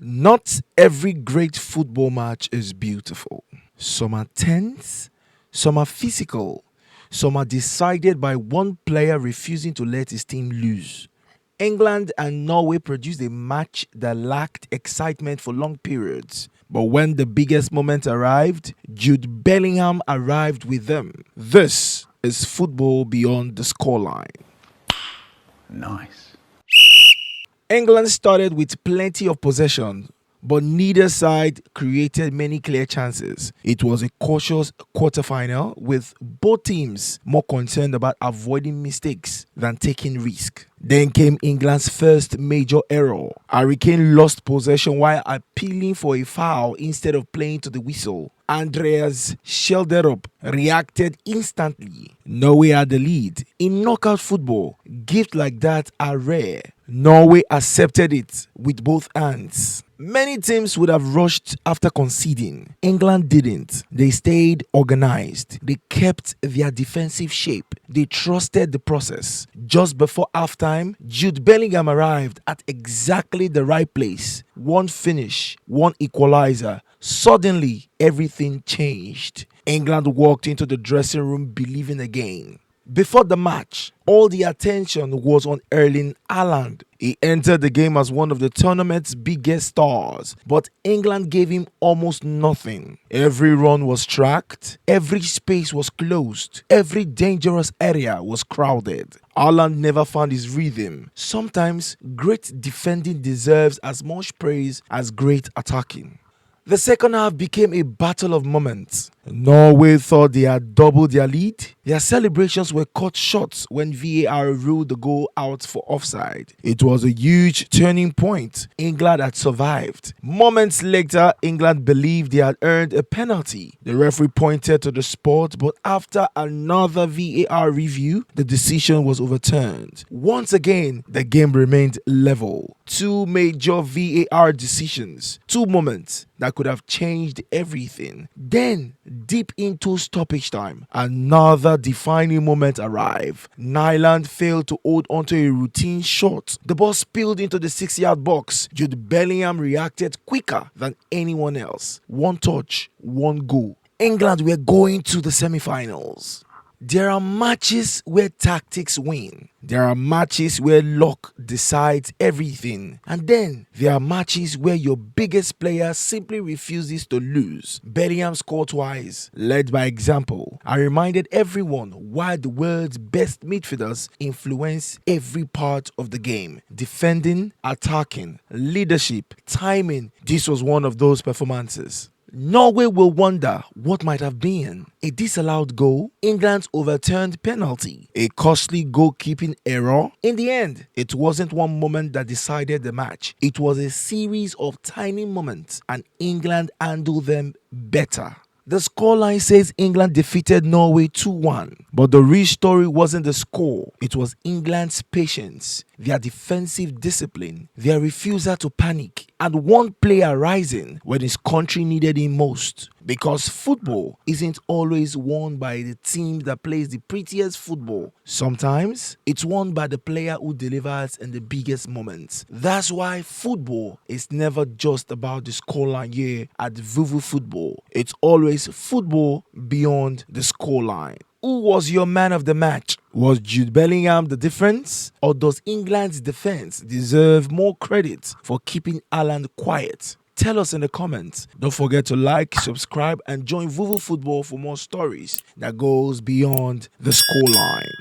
Not every great football match is beautiful. Some are tense, some are physical, some are decided by one player refusing to let his team lose. England and Norway produced a match that lacked excitement for long periods. But when the biggest moment arrived, Jude Bellingham arrived with them. This is Football Beyond the Scoreline. Nice. England started with plenty of possession, but neither side created many clear chances. It was a cautious quarterfinal with both teams more concerned about avoiding mistakes than taking risk. Then came England's first major error. Harry Kane lost possession while appealing for a foul instead of playing to the whistle. Andreas Schelderup reacted instantly. Norway had the lead. In knockout football, gifts like that are rare. Norway accepted it with both hands. Many teams would have rushed after conceding. England didn't. They stayed organized. They kept their defensive shape. They trusted the process. Just before halftime, Jude Bellingham arrived at exactly the right place. One finish, one equalizer. Suddenly, everything changed. England walked into the dressing room believing again. Before the match, all the attention was on Erling Haaland. He entered the game as one of the tournament's biggest stars, but England gave him almost nothing. Every run was tracked, every space was closed, every dangerous area was crowded. Haaland never found his rhythm. Sometimes, great defending deserves as much praise as great attacking. The second half became a battle of moments. Norway thought they had doubled their lead. Their celebrations were cut short when VAR ruled the goal out for offside. It was a huge turning point. England had survived. Moments later, England believed they had earned a penalty. The referee pointed to the spot, but after another VAR review, the decision was overturned. Once again, the game remained level. Two major VAR decisions, two moments that could have changed everything. Then, deep into stoppage time, another defining moment arrived. Nyland failed to hold onto a routine shot. The ball spilled into the 6-yard box. Jude Bellingham reacted quicker than anyone else. One touch, one goal. England were going to the semi-finals. There are matches where tactics win. There are matches where luck decides everything. And then there are matches where your biggest player simply refuses to lose. Bellingham scored twice, led by example, and reminded everyone why the world's best midfielders influence every part of the game. Defending, attacking, leadership, timing. This was one of those performances. Norway will wonder what might have been. A disallowed goal, England's overturned penalty, a costly goalkeeping error. In the end, it wasn't one moment that decided the match. It was a series of tiny moments, and England handled them better. The scoreline says England defeated Norway 2-1, but the real story wasn't the score. It was England's patience, their defensive discipline, their refusal to panic, and one player rising when his country needed him most. Because football isn't always won by the team that plays the prettiest football. Sometimes it's won by the player who delivers in the biggest moments. That's why football is never just about the scoreline here at VuVu Football. It's always football beyond the scoreline. Who was your man of the match? Was Jude Bellingham the difference? Or does England's defense deserve more credit for keeping Haaland quiet? Tell us in the comments. Don't forget to like, subscribe, and join VuVu Football for more stories that goes beyond the scoreline.